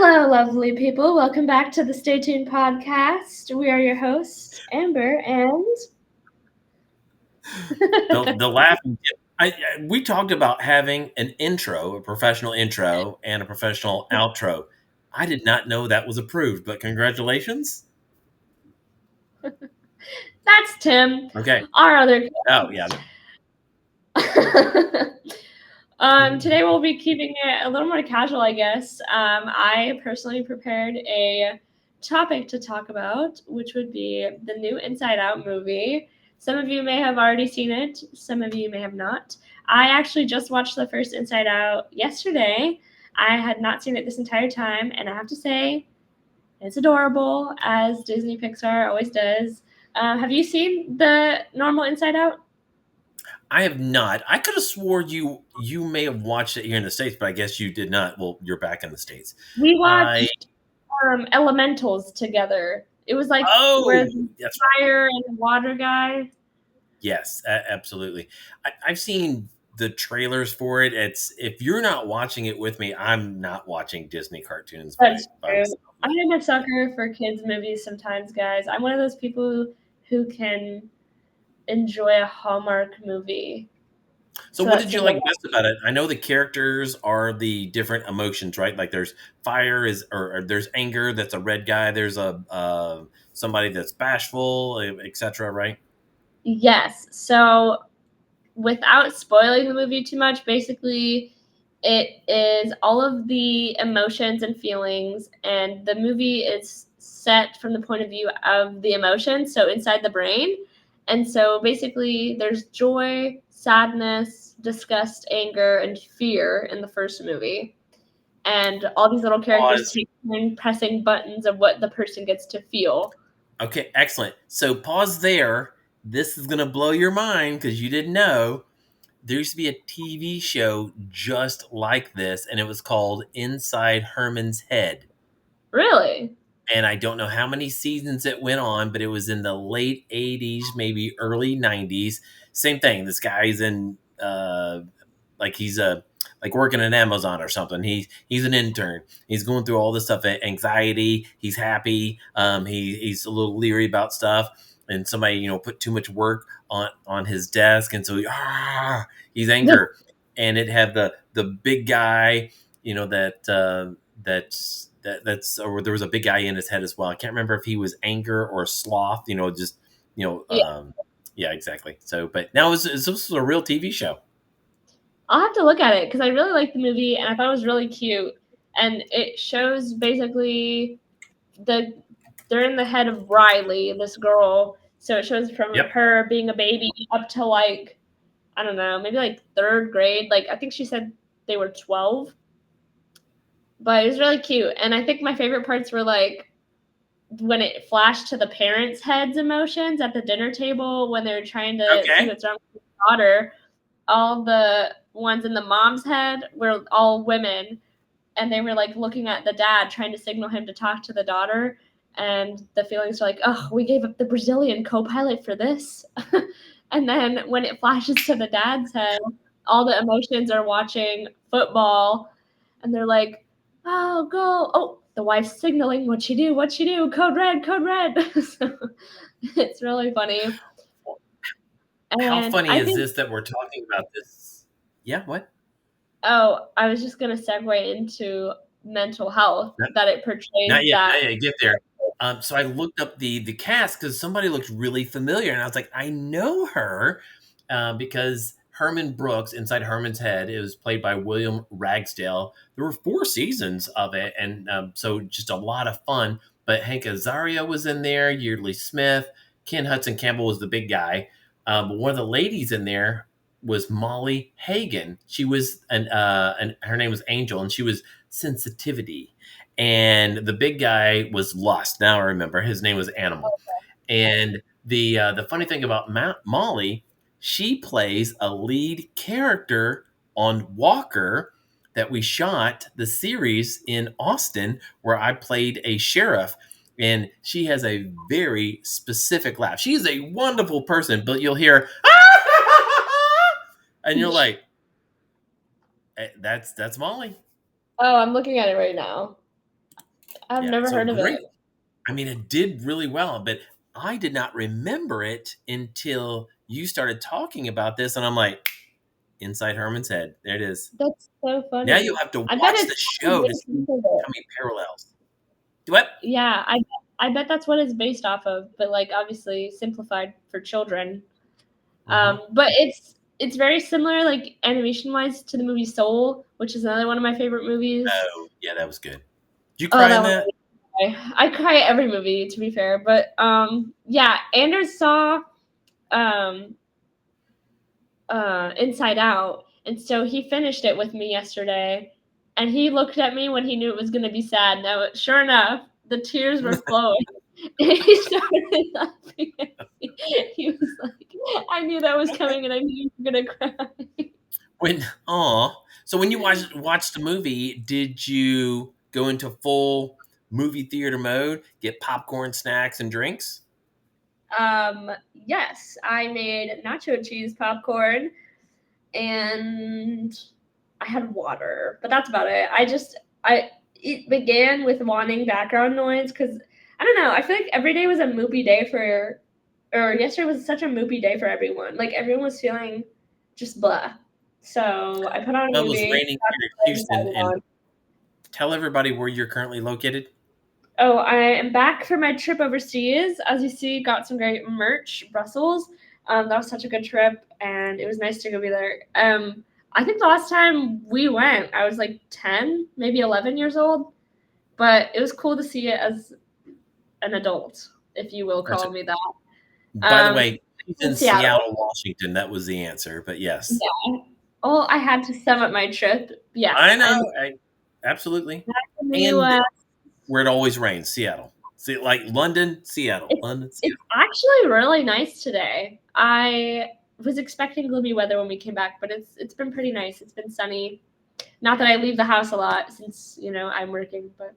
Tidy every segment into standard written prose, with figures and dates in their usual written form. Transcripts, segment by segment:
Hello, lovely people. Welcome back to the Stay Tuned podcast. We are your hosts, Amber and the laughing. We talked about having an intro, a professional intro, and a professional outro. I did not know that was approved, but congratulations. that's Tim, Okay. our other Oh yeah. Today we'll be keeping it a little more casual, I guess. I personally prepared a topic to talk about, which would be the new Inside Out movie. Some of you may have already seen it, some of you may have not. I actually just watched the first Inside Out yesterday. I had not seen it this entire time, and I have to say, it's adorable, as Disney Pixar always does. Have you seen the normal Inside Out? I have not. I could have swore you may have watched it here in the States, but I guess you did not. Well, you're back in the States. We I watched Elementals together. It was like where oh the that's fire and the water guy. Yes, absolutely. I've seen the trailers for it. It's if you're not watching it with me, I'm not watching Disney cartoons That's by true. myself. I am a sucker for kids movies sometimes, guys. I'm one of those people who can enjoy a Hallmark movie. So, So what that's did you saying a like lot. best about it? I know the characters are the different emotions, right? Like there's fire or there's anger. That's a red guy. There's a somebody that's bashful, etc. Right? Yes. So without spoiling the movie too much, basically it is all of the emotions and feelings, and the movie is set from the point of view of the emotions, so inside the brain. And so basically there's joy, sadness, disgust, anger, and fear in the first movie. And all these little characters Pause. take turn pressing buttons of what the person gets to feel. Okay, excellent. So pause there. This is gonna blow your mind because you didn't know. There used to be a TV show just like this, and it was called Inside Herman's Head. Really? And I don't know how many seasons it went on, but it was in the late 80s, maybe early 90s. Same thing. This guy's in like he's a like working at Amazon or something. He's an intern. He's going through all this stuff, anxiety. He's happy. He's a little leery about stuff, and somebody put too much work on his desk, and so he's anger. And it had the big guy, that's or there was a big guy in his head as well. I can't remember if he was anger or sloth. Just you know, Yeah. um, yeah, exactly. So, but now this was a real TV show. I'll have to look at it because I really liked the movie and I thought it was really cute. And it shows basically they're in the head of Riley, this girl. So it shows from Yep. her being a baby up to like, I don't know, maybe like third grade. Like I think she said they were 12. But it was really cute. And I think my favorite parts were like when it flashed to the parents' heads emotions at the dinner table when they were trying to see Okay. what's wrong with their daughter. All the ones in the mom's head were all women, and they were like looking at the dad trying to signal him to talk to the daughter, and the feelings are like, oh, we gave up the Brazilian co-pilot for this. And then when it flashes to the dad's head, all the emotions are watching football, and they're like, oh, go, oh, the wife's signaling, what'd she do, code red, code red. So it's really funny. How And funny I is think, this that we're talking about this? Yeah. What? oh, I was just going to segue into mental health, Not, that it portrays not yet. that. Not yet. Get there. So I looked up the cast because somebody looked really familiar, and I was like, I know her because Herman Brooks inside Herman's Head. It was played by William Ragsdale. There were 4 seasons of it, and so just a lot of fun. But Hank Azaria was in there, Yeardley Smith, Ken Hudson Campbell was the big guy. But one of the ladies in there was Molly Hagan. She was and her name was Angel, and she was Sensitivity. And the big guy was Lust. Now I remember his name was Animal. And the funny thing about Molly, she plays a lead character on Walker that we shot the series in Austin, where I played a sheriff. And she has a very specific laugh. She's a wonderful person, but you'll hear, and you're like, that's Molly. Oh, I'm looking at it right now. I've Yeah, never so heard of it. great. I mean, it did really well, but I did not remember it until you started talking about this, and I'm like, inside Herman's head. There it is. That's so Now you'll funny. have to I bet watch it's the show to see based off of it. how many parallels. What? Yeah, I bet that's what it's based off of, but like obviously simplified for children. Mhm. But it's very similar, like animation wise, to the movie Soul, which is another one of my favorite movies. Oh, yeah, that was good. Did you Oh, cry in that one that? I cry at every movie, to be fair. But yeah, Anders saw um Inside Out, and so he finished it with me yesterday, and he looked at me when he knew it was gonna be sad. Now, sure enough, the tears were flowing, and he started laughing at me. He was like, "I knew that was coming, and I knew you were gonna cry." When so when you watched the movie, did you go into full movie theater mode, get popcorn, snacks, and drinks? Yes, I made nacho cheese popcorn, and I had water, but that's about it. I it began with wanting background noise because I don't know. I feel like every day was a moopy day for, or yesterday was such a moopy day for everyone. Like everyone was feeling just blah. So I put on a Well, it was movie. raining here in Got Houston, excited and on. tell everybody where you're currently located. Oh, I am back from my trip overseas. As you see, got some great merch, Brussels. That was such a good trip, and it was nice to go be there. I think the last time we went, I was like 10, maybe 11 years old, but it was cool to see it as an adult, if you will call me that. By the Um, way, he's in in Seattle. Seattle, Washington. That was the answer, but yes. Yeah. Oh, I had to sum up my trip. I Yes, know, absolutely. back in the And U.S. where it always rains, Seattle. See, like London, Seattle, It's London, it's Seattle. actually really nice today. I was expecting gloomy weather when we came back, but it's been pretty nice. It's been sunny. Not that I leave the house a lot since, I'm working, but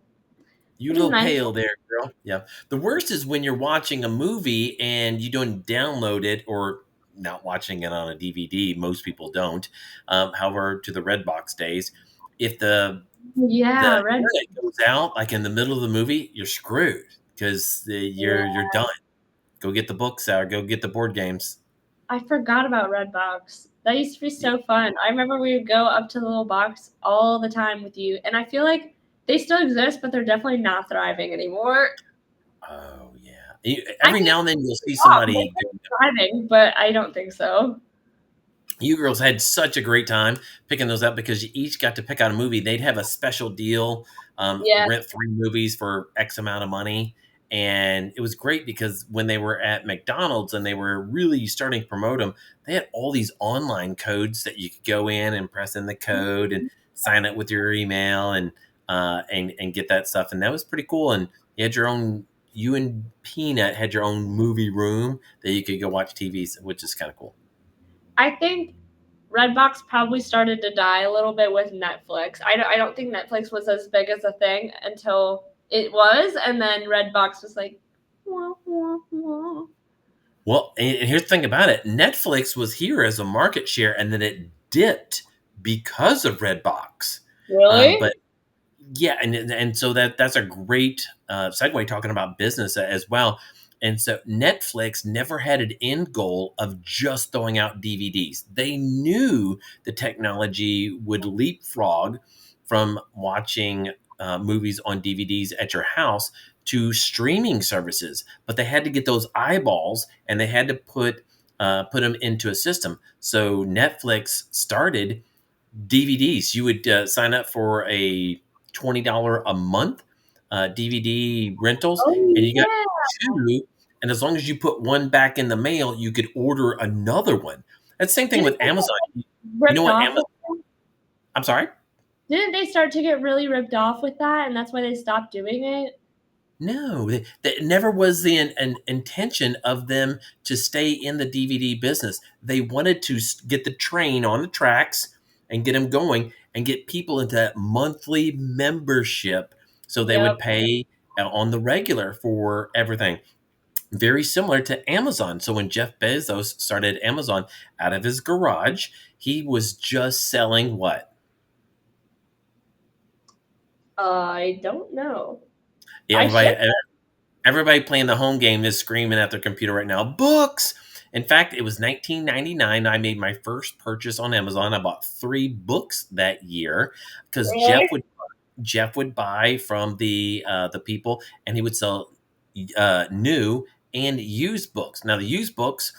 You it was little nice. pale there, girl. Yeah. The worst is when you're watching a movie and you don't download it or not watching it on a DVD. Most people don't. However, to the Redbox days, if the Yeah, red. internet goes out like in the middle of the movie, you're screwed because you're done. Go get the books out. Go get the board games. I forgot about Redbox. That used to be Yeah. so fun. I remember we would go up to the little box all the time with you, and I feel like they still exist, but they're definitely not thriving anymore. Oh yeah. I Every mean, now and then you'll see stop. They somebody. could be thriving, but I don't think so. You girls had such a great time picking those up because you each got to pick out a movie. They'd have a special deal, Yeah. rent 3 movies for X amount of money. And it was great because when they were at McDonald's and they were really starting to promote them, they had all these online codes that you could go in and press in the code and sign up with your email and get that stuff. And that was pretty cool. And you had your own, you and Peanut had your own movie room that you could go watch TVs, which is kind of cool. I think Redbox probably started to die a little bit with Netflix. I don't think Netflix was as big as a thing until it was, and then Redbox was like, wah, wah, wah. Well, and here's the thing about it. Netflix was here as a market share, and then it dipped because of Redbox. Really? But yeah, and so that's a great segue talking about business as well. And so Netflix never had an end goal of just throwing out DVDs. They knew the technology would leapfrog from watching movies on DVDs at your house to streaming services, but they had to get those eyeballs and they had to put them into a system. So Netflix started DVDs. You would sign up for a $20 a month DVD rentals, Oh and you got yeah. two. And as long as you put one back in the mail, you could order another one. That's the same thing Didn't with they get Amazon. You know ripped what off Amazon? with that? I'm sorry. Didn't they start to get really ripped off with that, and that's why they stopped doing it? No, that never was the an intention of them to stay in the DVD business. They wanted to get the train on the tracks and get them going and get people into that monthly membership so they would Yep. pay on the regular for everything. Very similar to Amazon. So when Jeff Bezos started Amazon out of his garage, he was just selling what? I don't know. Yeah, I should. everybody playing the home game is screaming at their computer right now. Books. In fact, it was 1999. I made my first purchase on Amazon. I bought 3 books that year because Really? Jeff would buy from the people, and he would sell new and used books. Now, the used books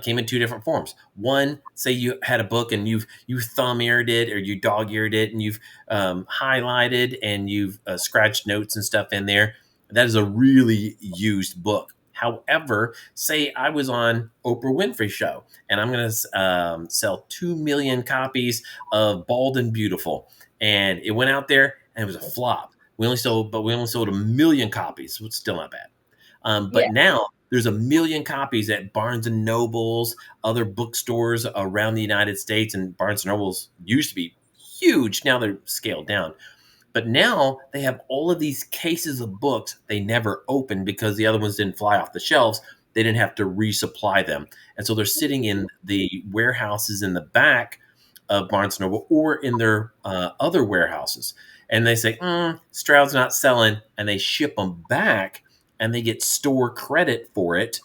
came in 2 different forms. One, say you had a book and you thumb eared it or you dog eared it, and you've highlighted and you've scratched notes and stuff in there. That is a really used book. However, say I was on Oprah Winfrey show and I'm going to sell 2 million copies of Bald and Beautiful, and it went out there and it was a flop. We only sold 1 million copies, which is still not bad. Yeah. But now there's 1 million copies at Barnes and Nobles, other bookstores around the United States, and Barnes and Nobles used to be huge. Now they're scaled down. But now they have all of these cases of books they never opened because the other ones didn't fly off the shelves. They didn't have to resupply them. And so they're sitting in the warehouses in the back of Barnes and Noble or in their other warehouses. And they say, Stroud's not selling, and they ship them back and they get store credit for it.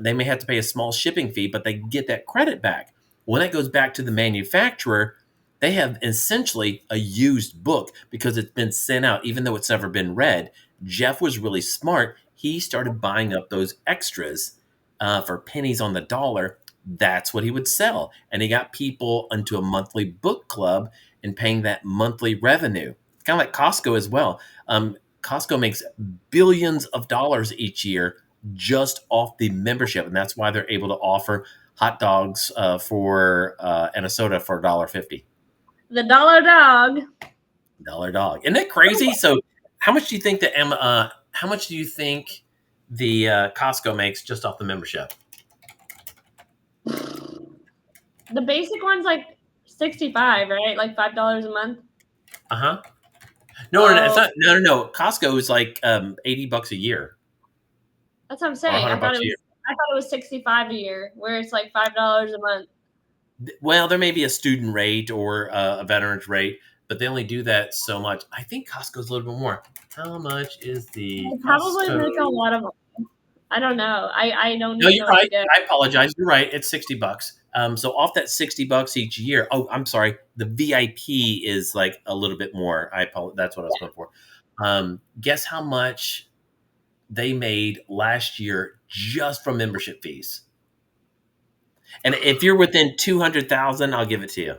They may have to pay a small shipping fee, but they get that credit back. When it goes back to the manufacturer, they have essentially a used book because it's been sent out, even though it's never been read. Jeff was really smart. He started buying up those extras for pennies on the dollar. That's what he would sell. And he got people into a monthly book club and paying that monthly revenue. Kind of like Costco as well. Costco makes billions of dollars each year just off the membership. And that's why they're able to offer hot dogs for and a soda for $1.50. The dollar dog. Dollar dog. Isn't that crazy? So, how much do you think that how much do you think the Costco makes just off the membership? The basic one's like 65, right? Like $5 a month. Uh huh. No, no, no, it's Oh, not. No, no, no. Costco is like $80 a year that's what I'm or saying. I thought $100 it a year. was. I thought it was 65 a year, where it's like $5 a month. Well, there may be a student rate or a veteran's rate, but they only do that so much. I think Costco's a little bit more. How much is the They probably Costco? make a lot of. I don't know. I don't No, even you're know what to right. get. I apologize. You're right. It's $60. So off that $60 each year. Oh, I'm sorry. The VIP is like a little bit more. I apologize. That's what I was going for. Guess how much they made last year just from membership fees? And if you're within 200,000, I'll give it to you.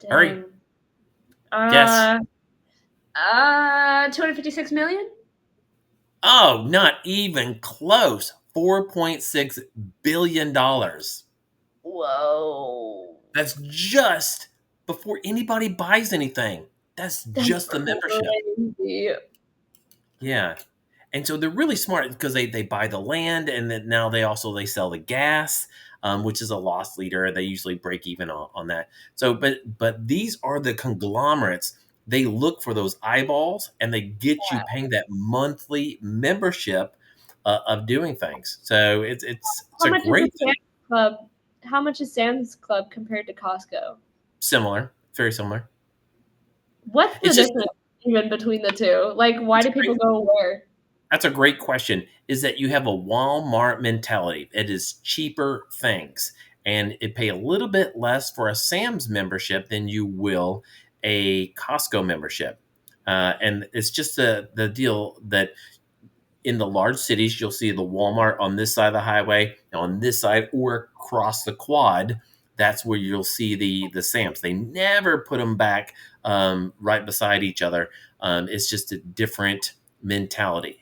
Hurry, Dang. guess. 256 million. Oh, not even close. $4.6 billion. Whoa. That's just before anybody buys anything. That's That's just the membership. crazy. Yeah. And so they're really smart because they buy the land, and then now they sell the gas, which is a loss leader. They usually break even on that. So, but these are the conglomerates. They look for those eyeballs, and they get you paying that monthly membership of doing things. So it's How a much is the great thing. Sam's Club? How much is Sam's Club compared to Costco? Similar, very similar. What's the It's just difference even between the two? Like, why it's do a great people go where? That's a great question. Is that you have a Walmart mentality. It is cheaper things, and it pay a little bit less for a Sam's membership than you will a Costco membership. And it's just the deal that in the large cities, you'll see the Walmart on this side of the highway, on this side, or across the quad. That's where you'll see the Sam's. They never put them back right beside each other. It's just a different mentality.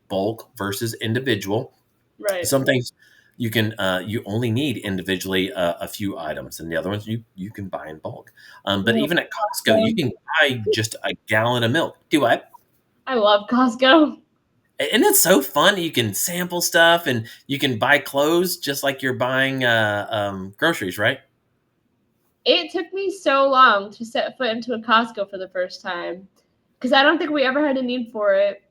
Bulk versus individual. Right. Some things you only need individually a few items, and the other ones you can buy in bulk. But Yeah. even at Costco, you can buy just a gallon of milk. Do what? I love Costco. And it's so fun. You can sample stuff and you can buy clothes just like you're buying groceries, right? It took me so long to set foot into a Costco for the first time because I don't think we ever had a need for it.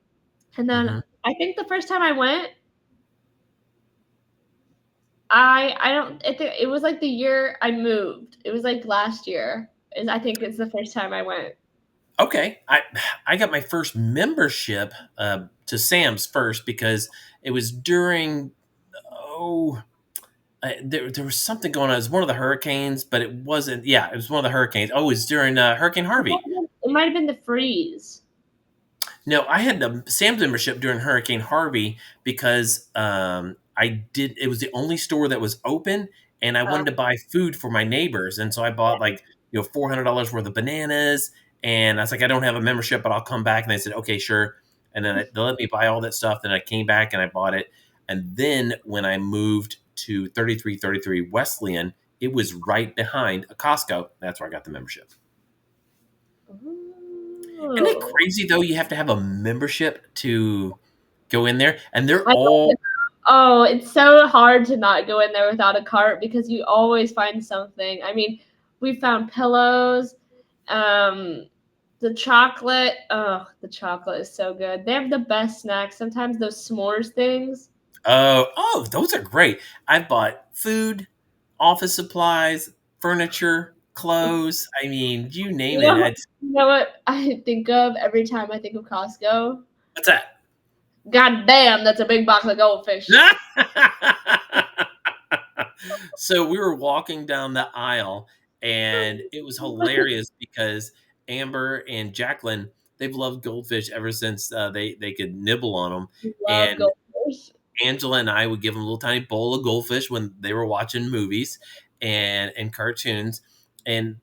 And then Hmm. I think the first time I went, I don't. It was like the year I moved. It was like last year. Is I think it's the first time I went. Okay, I got my first membership to Sam's first because it was during oh there was something going on. It was one of the hurricanes, but it wasn't. Yeah, it was one of the hurricanes. Oh, it was during Hurricane Harvey. It might have been the freeze. No, I had the Sam's membership during Hurricane Harvey because I did. It was the only store that was open, and I Oh, wanted to buy food for my neighbors, and so I bought like $400 worth of bananas, and I was like, I don't have a membership, but I'll come back, and they said, okay, sure, and then they let me buy all that stuff. Then I came back and I bought it, and then when I moved to 3333 Wesleyan, it was right behind a Costco. That's where I got the membership. Isn't it ooh. crazy though? You have to have a membership to go in there, and they're I all don't Oh, it's so hard to not go in there without a cart because you always find something. I mean, we found pillows, um, the chocolate. Oh, the chocolate is so good. They have the best snacks. Sometimes those s'mores things. those are great. I've bought food, office supplies, furniture, clothes. I mean, you name it. You know what I think of every time I think of Costco? What's that? God damn, that's a big box of goldfish. So we were walking down the aisle, and it was hilarious because Amber and Jacqueline, they've loved goldfish ever since they could nibble on them. Love And goldfish. Angela and I would give them a little tiny bowl of goldfish when they were watching movies and cartoons. And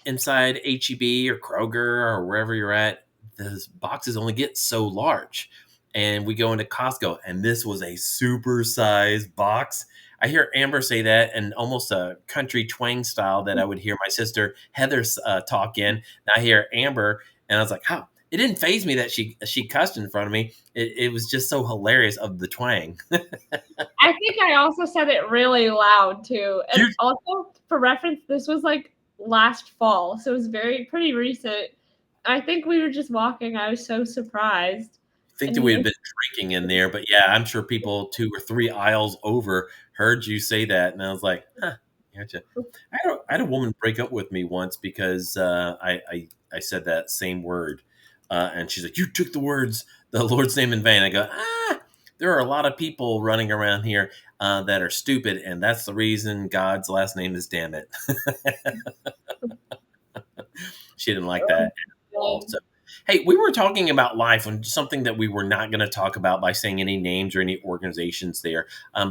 inside HEB or Kroger or wherever you're at, the boxes only get so large. And we go into Costco, and this was a super sized box. I hear Amber say that in almost a country twang style that I would hear my sister Heather talk in. And I hear Amber, and I was like, "How?" It didn't phase me that she cussed in front of me. It was just so hilarious of the twang. I think I also said it really loud too. And You also for reference, this was like last fall, so it was pretty recent. I think we were just walking. I was so surprised. think And that we had you been drinking in there, but yeah, I'm sure people 2 or 3 aisles over heard you say that, and I was like, "Huh, gotcha." I had a woman break up with me once because I said that same word, and she's like, "You took the Lord's name in vain." I go, there are a lot of people running around here that are stupid, and that's the reason God's last name is damn it." She didn't like that at all. So, hey, we were talking about life and something that we were not going to talk about by saying any names or any organizations there.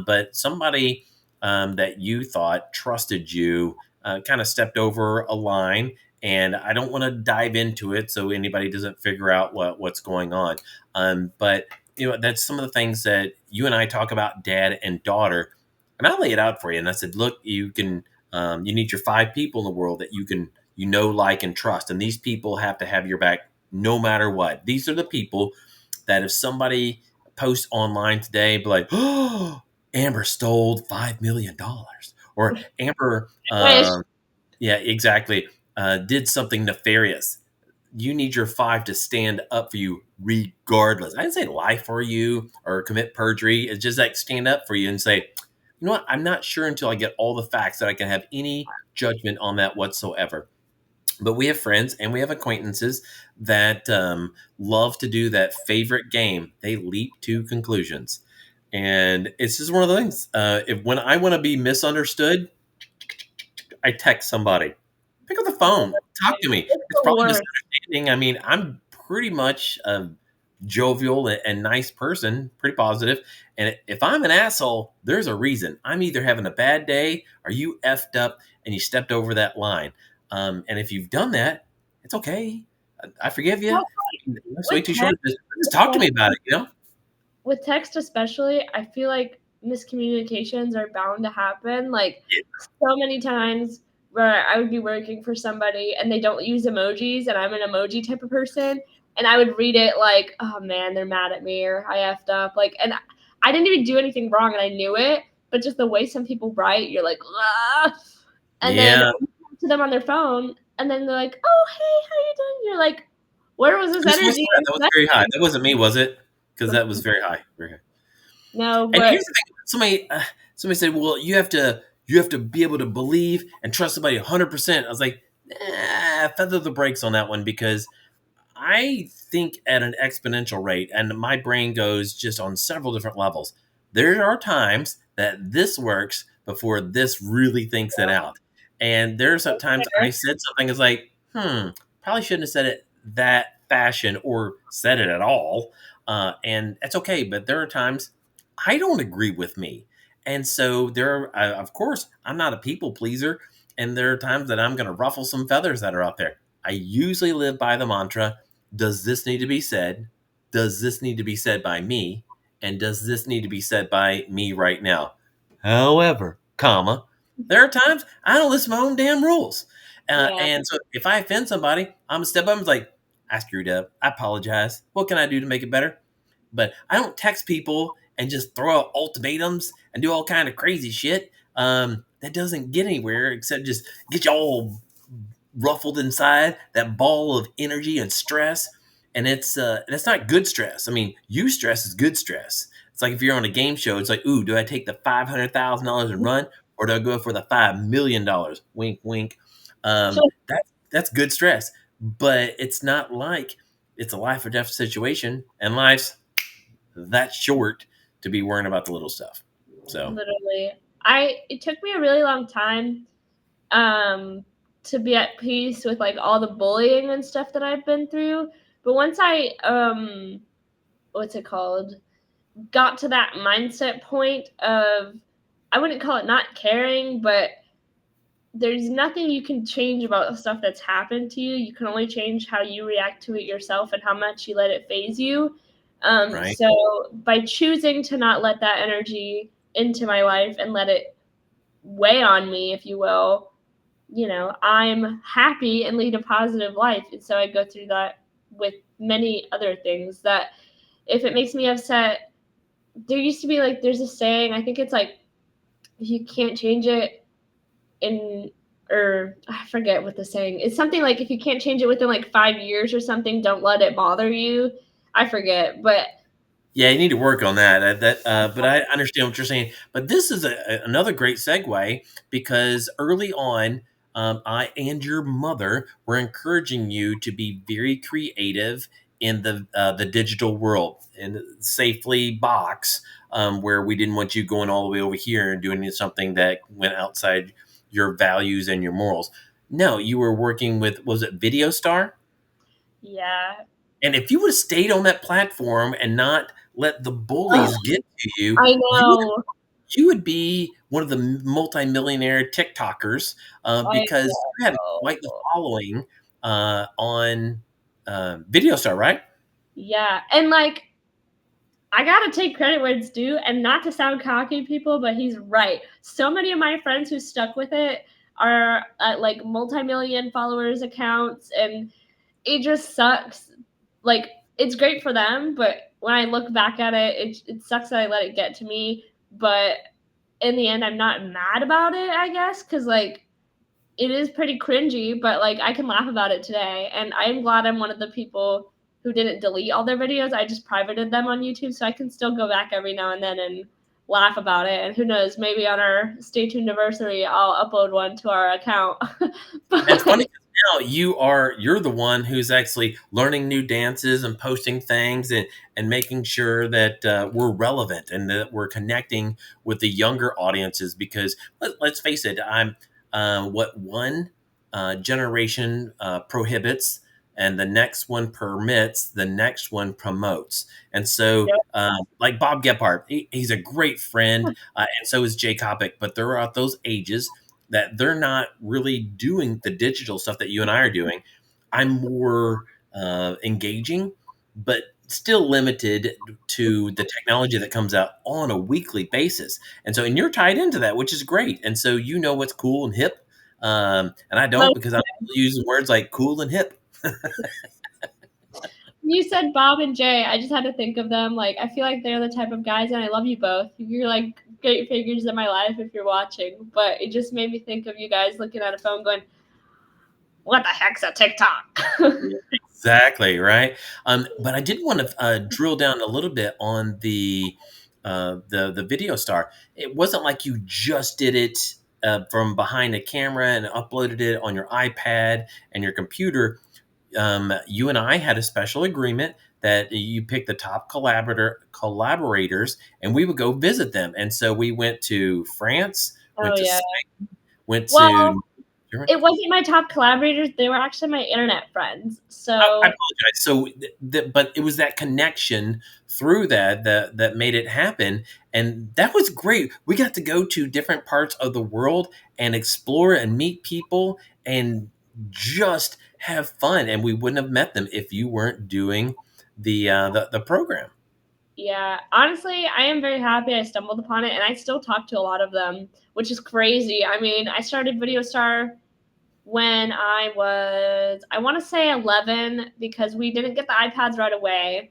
But somebody that you thought trusted you kind of stepped over a line. And I don't want to dive into it so anybody doesn't figure out what's going on. But that's some of the things that you and I talk about, dad and daughter. And I lay it out for you. And I said, look, you need your 5 people in the world that you can like, and trust. And these people have to have your back no matter what. These are the people that if somebody posts online today, be like, oh, Amber stole $5 million, or Amber, wish. yeah, exactly, did something nefarious. You need your 5 to stand up for you regardless. I didn't say lie for you or commit perjury. It's just like stand up for you and say, you know what? I'm not sure until I get all the facts that I can have any judgment on that whatsoever. But we have friends and we have acquaintances that love to do that favorite game. They leap to conclusions, and it's just one of the things. If when I want to be misunderstood, I text somebody, pick up the phone, talk to me. It's It's the probably worst. misunderstanding. I mean, I'm pretty much a jovial and nice person, pretty positive. And if I'm an asshole, there's a reason. I'm either having a bad day or you effed up and you stepped over that line. And if you've done that, it's okay. I forgive you. Well, Life's way with too short. text, Just talk to me about it. with text especially, I feel like miscommunications are bound to happen. Like so many times where I would be working for somebody and they don't use emojis and I'm an emoji type of person and I would read it like, oh man, they're mad at me or I effed up. Like, and I didn't even do anything wrong and I knew it, but just the way some people write, you're like, ah. And then Yeah. you talk to them on their phone and then they're like, oh, hey, how you doing? You're like, where was this Whose voice was energy? that? That was very high. That wasn't me, was it? Because that was very high. Very high. No, And but here's the thing: somebody said, "Well, you have to be able to believe and trust somebody 100%." I was like, feather the brakes on that one because I think at an exponential rate, and my brain goes just on several different levels. There are times that this works before this really thinks it out. And there's some times I said something is like, probably shouldn't have said it that fashion or said it at all. And that's okay. But there are times I don't agree with me. And so of course, I'm not a people pleaser. And there are times that I'm going to ruffle some feathers that are out there. I usually live by the mantra, does this need to be said? Does this need to be said by me? And does this need to be said by me right now? However, comma, there are times I don't listen to my own damn rules. Yeah. And so if I offend somebody, I'm going to step up and be like, I screwed up. I apologize. What can I do to make it better? But I don't text people and just throw out ultimatums and do all kind of crazy shit. That doesn't get anywhere except just get you all ruffled inside, that ball of energy and stress. And it's not good stress. I mean, you stress is good stress. It's like if you're on a game show, it's like, ooh, do I take the $500,000 and run, or do I go for the $5 million? Wink, wink. That's good stress, but it's not like it's a life or death situation, and life's that short to be worrying about the little stuff. So Literally. It took me a really long time um to be at peace with like all the bullying and stuff that I've been through. But once I what's it called? Got to that mindset point of, I wouldn't call it not caring, but there's nothing you can change about the stuff that's happened to you. You can only change how you react to it yourself and how much you let it phase you. right. So by choosing to not let that energy into my life and let it weigh on me, if you will, I'm happy and lead a positive life. And so I go through that with many other things that if it makes me upset, there used to be like, there's a saying, I think it's like, if you can't change it in, or I forget what the saying, it's something like, if you can't change it within like 5 years or something, don't let it bother you. I forget, but Yeah, you need to work on that. But I understand what you're saying. But this is another great segue because early on, I and your mother were encouraging you to be very creative in the digital world and safely box, where we didn't want you going all the way over here and doing something that went outside your values and your morals. No, you were working with, was it Video Star? yeah. And if you would have stayed on that platform and not let the Ugh, bullies get to you, I you would know. you would be one of the multimillionaire TikTokers, I because you had quite the know. following on Video Star, right? Yeah. And like, I gotta take credit where it's due, and not to sound cocky, people, but he's right. So many of my friends who stuck with it are at like multi-million followers accounts, and it just sucks. Like, it's great for them, but when I look back at it, it sucks that I let it get to me. But in the end, I'm not mad about it, I guess, because like it is pretty cringy, but like I can laugh about it today. And I'm glad I'm one of the people who didn't delete all their videos. I just privated them on YouTube so I can still go back every now and then and laugh about it. And who knows, maybe on our Stay Tuned anniversary, I'll upload one to our account. It's But funny 'cause now you're the one who's actually learning new dances and posting things and making sure that we're relevant and that we're connecting with the younger audiences because let's face it, I'm what one generation prohibits and the next one permits, the next one promotes. And so, like Bob Gephardt, he's a great friend, and so is Jay Kopic, but there are those ages that they're not really doing the digital stuff that you and I are doing. I'm more engaging, but still limited to the technology that comes out on a weekly basis. And so, and you're tied into that, which is great. And so, you know what's cool and hip. And I don't because I'm using words like cool and hip. you said Bob and Jay. I just had to think of them. Like, I feel like they're the type of guys, and I love you both. You're like great figures in my life if you're watching. But it just made me think of you guys looking at a phone going, what the heck's a TikTok? Exactly, right? But I did want to drill down a little bit on the video star. It wasn't like you just did it from behind a camera and uploaded it on your iPad and your computer. you and I had a special agreement that you pick the top collaborators, and we would go visit them. And so we went to France, Oh went to yeah. Spain, went Well, to. it wasn't my top collaborators. They were actually my internet friends. I So apologize. So, but it was that connection through that made it happen, and that was great. We got to go to different parts of the world and explore and meet people and just have fun. And we wouldn't have met them if you weren't doing the program. yeah, honestly, I am very happy I stumbled upon it, and I still talk to a lot of them, which is crazy. I mean, I started Video Star when I was, I want to say 11, because we didn't get the iPads right away.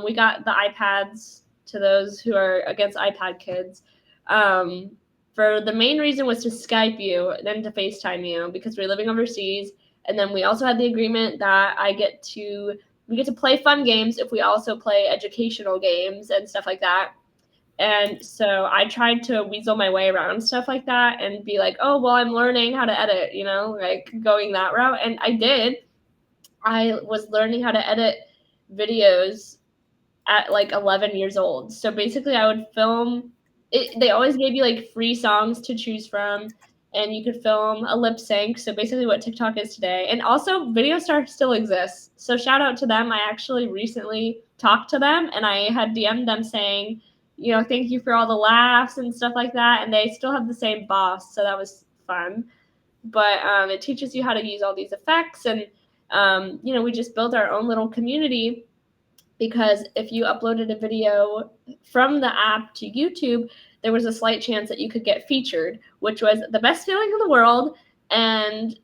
We got the iPads to those who are against iPad kids. Um, for the main reason was to Skype you, then to FaceTime you, because we are living overseas. And then we also had the agreement that we get to play fun games if we also play educational games and stuff like that. And so I tried to weasel my way around stuff like that and be like, oh, well, I'm learning how to edit, like going that route. And I did. I was learning how to edit videos at like 11 years old. So basically, I would film it. They always gave you like free songs to choose from, and you could film a lip sync. So basically, what TikTok is today. And also, Video Star still exists. So shout out to them. I actually recently talked to them, and I had DM'd them saying, thank you for all the laughs and stuff like that. And they still have the same boss. So that was fun. But it teaches you how to use all these effects. And, we just built our own little community, because if you uploaded a video from the app to YouTube, there was a slight chance that you could get featured, which was the best feeling in the world. And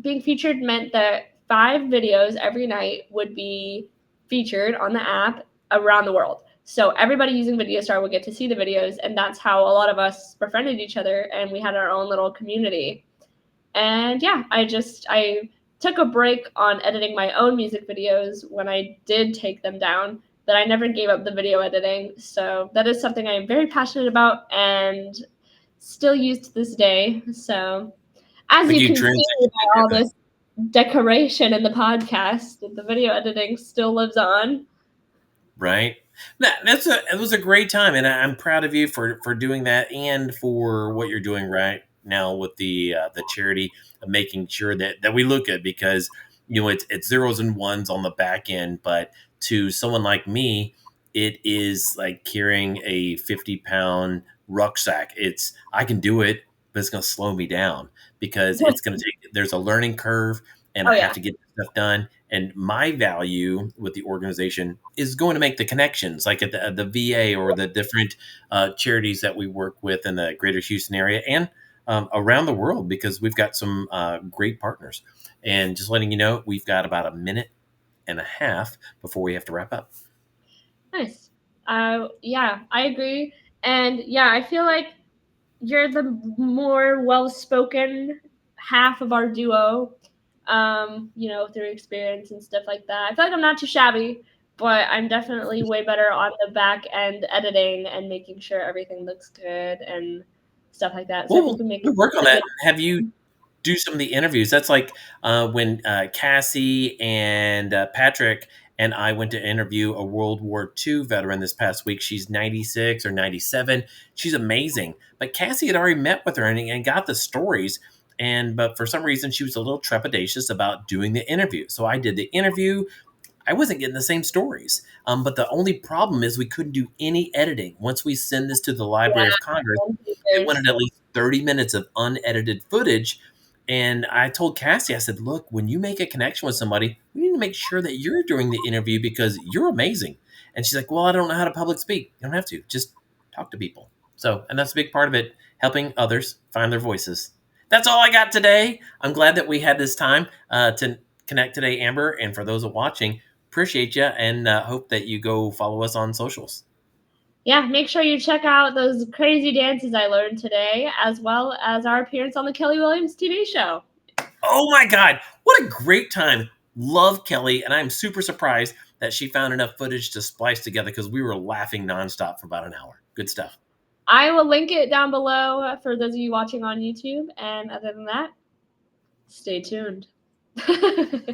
being featured meant that 5 videos every night would be featured on the app around the world. So everybody using VideoStar would get to see the videos, and that's how a lot of us befriended each other, and we had our own little community. And yeah, I took a break on editing my own music videos when I did take them down, but I never gave up the video editing. So that is something I am very passionate about and still use to this day. So as But you you can see transitioned by all into it. this decoration in the podcast, the video editing still lives on. Right. It was a great time, and I'm proud of you for doing that and for what you're doing right now with the charity of making sure that we look at, because it's zeros and ones on the back end, but to someone like me, it is like carrying a 50-pound rucksack. I can do it, but it's going to slow me down because it's going to take. There's a learning curve, and Oh I have yeah. to get stuff done. And my value with the organization is going to make the connections, like at the VA or the different charities that we work with in the greater Houston area and around the world, because we've got some great partners. And just letting you know, we've got about a minute and a half before we have to wrap up. Nice. Yeah, I agree. And yeah, I feel like you're the more well-spoken half of our duo, through experience and stuff like that. I feel like I'm not too shabby, but I'm definitely way better on the back end editing and making sure everything looks good and stuff like that. So if Well, you can make we'll work on a that. good. Have you do some of the interviews? That's like when Cassie and Patrick and I went to interview a World War II veteran this past week. She's 96 or 97. She's amazing. But Cassie had already met with her and got the stories. But for some reason, she was a little trepidatious about doing the interview. So I did the interview. I wasn't getting the same stories. But the only problem is we couldn't do any editing. Once we send this to the Library of Congress, they Yeah, wanted at least 30 minutes of unedited footage. And I told Cassie, I said, look, when you make a connection with somebody, we need to make sure that you're doing the interview because you're amazing. And she's like, well, I don't know how to public speak. You don't have to. Just talk to people. So, and that's a big part of it, helping others find their voices. That's all I got today. I'm glad that we had this time to connect today, Amber. And for those watching, appreciate you and hope that you go follow us on socials. yeah, make sure you check out those crazy dances I learned today, as well as our appearance on the Kelly Williams TV show. Oh my God, what a great time. Love Kelly, and I'm super surprised that she found enough footage to splice together because we were laughing nonstop for about an hour. Good stuff. I will link it down below for those of you watching on YouTube. And other than that, stay tuned.